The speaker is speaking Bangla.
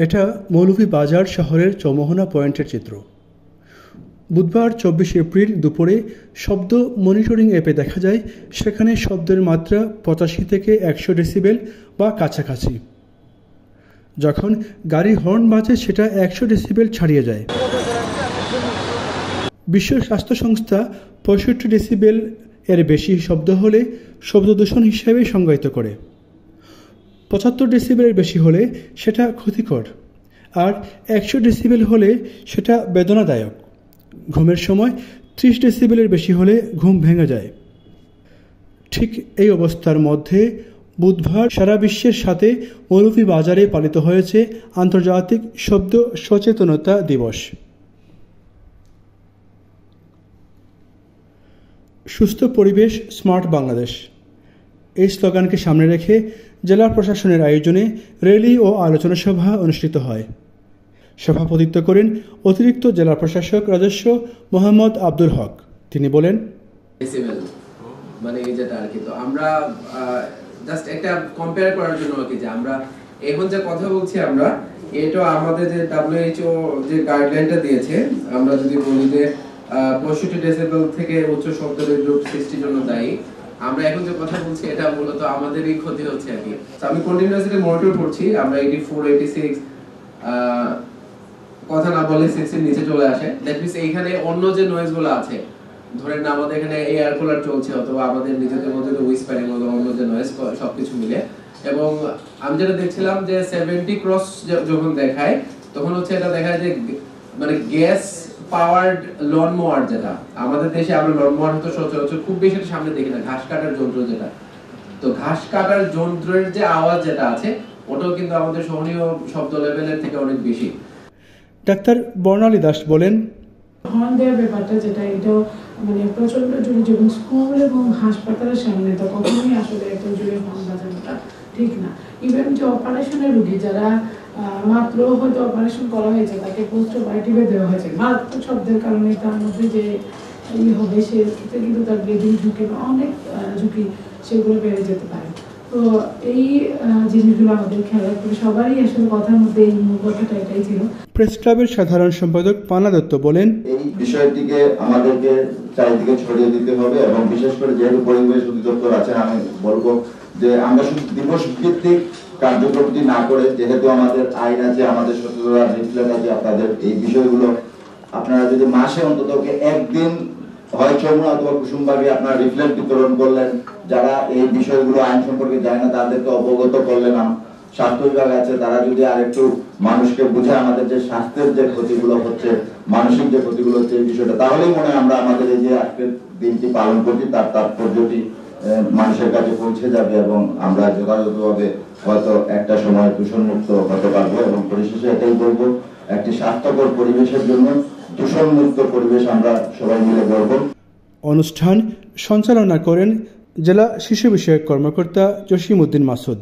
এটা মৌলভীবাজার শহরের চৌমোহনা পয়েন্টের চিত্র। বুধবার 24 এপ্রিল দুপুরে শব্দ মনিটরিং অ্যাপে দেখা যায় সেখানে শব্দের মাত্রা 85 থেকে 100 ডেসিবেল বা কাছাকাছি। যখন গাড়ি হর্ন বাজে সেটা 100 ডেসিবেল ছাড়িয়ে যায়। বিশ্ব স্বাস্থ্য সংস্থা 65 ডেসিবেল এর বেশি শব্দ হলে শব্দ দূষণ হিসেবে সংজ্ঞায়িত করে। 75 ডেসিবেলের বেশি হলে সেটা ক্ষতিকর, আর 100 ডেসিবেল হলে সেটা বেদনাদায়ক। ঘুমের সময় 30 ডেসিবেলের বেশি হলে ঘুম ভেঙে যায়। ঠিক এই অবস্থার মধ্যে বুধবার সারা বিশ্বের সাথে মৌলভীবাজারে পালিত হয়েছে আন্তর্জাতিক শব্দ সচেতনতা দিবস। সুস্থ পরিবেশ, স্মার্ট বাংলাদেশ, এই স্লোগানকে সামনে রেখে জেলা প্রশাসনের আয়োজনে র্যালি ও আলোচনা সভা অনুষ্ঠিত হয়। সভাপতিত্ব করেন অতিরিক্ত জেলা প্রশাসক রাজস্ব মোহাম্মদ আব্দুল হক। তিনি বলেন, মানে যেটা আর কি, তো আমরা জাস্ট একটা কম্পেয়ার করার জন্য আর কি, যে আমরা এখন যে কথা বলছি আমরা, এটা আমাদের যে WHO যে গাইডলাইনটা দিয়েছে, আমরা যদি বলি যে 65 ডেসিবেল থেকে উচ্চ শব্দের রূপ সৃষ্টির জন্য দায়ী। আমরা এখন যে কথা বলছি এটা মূলত আমাদেরই ক্ষতি হচ্ছে আর কি। আমি কন্টিনিউয়াসলি মনিটর করছি, আমরা 84, 86 কথা না বলে 60 এর নিচে চলে আসে। দ্যাট মিন্স এইখানে অন্য যে নয়েজ গুলো আছে, ধরেন আমাদের এখানে এয়ার কুলার চলছে অথবা আমাদের নিজেদের মধ্যে হুইসপারিং হলো, অন্য যে নয়েজ সবকিছু মিলে। এবং আমি যেটা দেখছিলাম যে 70 ক্রস যখন দেখায় তখন হচ্ছে এটা দেখায় যে মানে গ্যাস পাওয়ার্ড লন মোয়ার, যেটা আমাদের দেশে আমরা লন মোয়ার হতো সচরাচর খুব বেশি সামনে দেখি না, ঘাস কাটার যন্ত্র যেটা, তো ঘাস কাটার যন্ত্রের যে আওয়াজ যেটা আছে ওটাও কিন্তু আমাদের সহনীয় শব্দ লেভেলের থেকে অনেক বেশি। ডাক্তার বর্ণালী দাস বলেন, হর্ন দেওয়ার ব্যাপারটা যেটা, এটা মানে প্রচন্ড জোরে, যখন স্কুল এবং হাসপাতালের সামনে, তো কখনোই আসলে এত জোরে হর্ন বাজানোটা ঠিক না। ইভেন যে অপারেশনের রোগী যারা মাত্র হয়তো অপারেশন করা হয়েছে, তাকে পোস্ট অপারেটিভে দেওয়া হয়েছে, মাত্র শব্দের কারণে তার মধ্যে যে হবে সেক্ষেত্রে কিন্তু তার ব্লিডিং ঝুঁকি বা অনেক ঝুঁকি সেগুলো বেড়ে যেতে পারে। তো এই জিনিসগুলো আমাদের খেয়াল রাখতে হবে। সবারই আসলে কথার মধ্যে এই মূল কথাটা এটাই ছিল। প্রেস ক্লাবের সাধারণ সম্পাদক পানা দত্ত বলেন, এই বিষয়টিকে আমাদেরকে চারিদিকে ছড়িয়ে দিতে হবে এবং বিশেষ করে যেহেতু পরিবেশ অধিদপ্তর আছে, আমি বলবো যে আমরা শুধু দিবস ভিত্তিক কার্যক্রমটি না করে, যেহেতু আমাদের আইন আছে, আমাদের সচেতনতা লিফলেট আছে, আপনাদের এই বিষয়গুলো আপনারা যদি মাসে অন্তত একদিন হয় চৌমুনা অথবা কুসুমবাগে আপনারা রিফ্লেক্ট বিতরণ করলেন, যারা এই বিষয়গুলো আইন সম্পর্কে জানে না তাদেরকে অবগত করলেন। স্বাস্থ্য বিভাগ আছে, তারা যদি আরেকটু মানুষকে বুঝায় আমাদের যে স্বাস্থ্যের যে ক্ষতিগুলো হচ্ছে, মানসিক যে ক্ষতিগুলো হচ্ছে এই বিষয়টা, তাহলেই মনে হয় আমরা আমাদের এই যে আজকের দিনটি পালন করছি তার তাৎপর্যটি মানুষের কাছে পৌঁছে যাবে এবং আমরা যথাযথভাবে হয়তো একটা সময় দূষণমুক্ত হতে পারবো। এবং পরিশেষে এটাই বলবো, একটি স্বাস্থ্যকর পরিবেশের জন্য দূষণমুক্ত পরিবেশ আমরা সবাই মিলে গড়ব। অনুষ্ঠান সঞ্চালনা করেন জেলা শিশু বিষয়ক কর্মকর্তা জসিম উদ্দিন মাসুদ।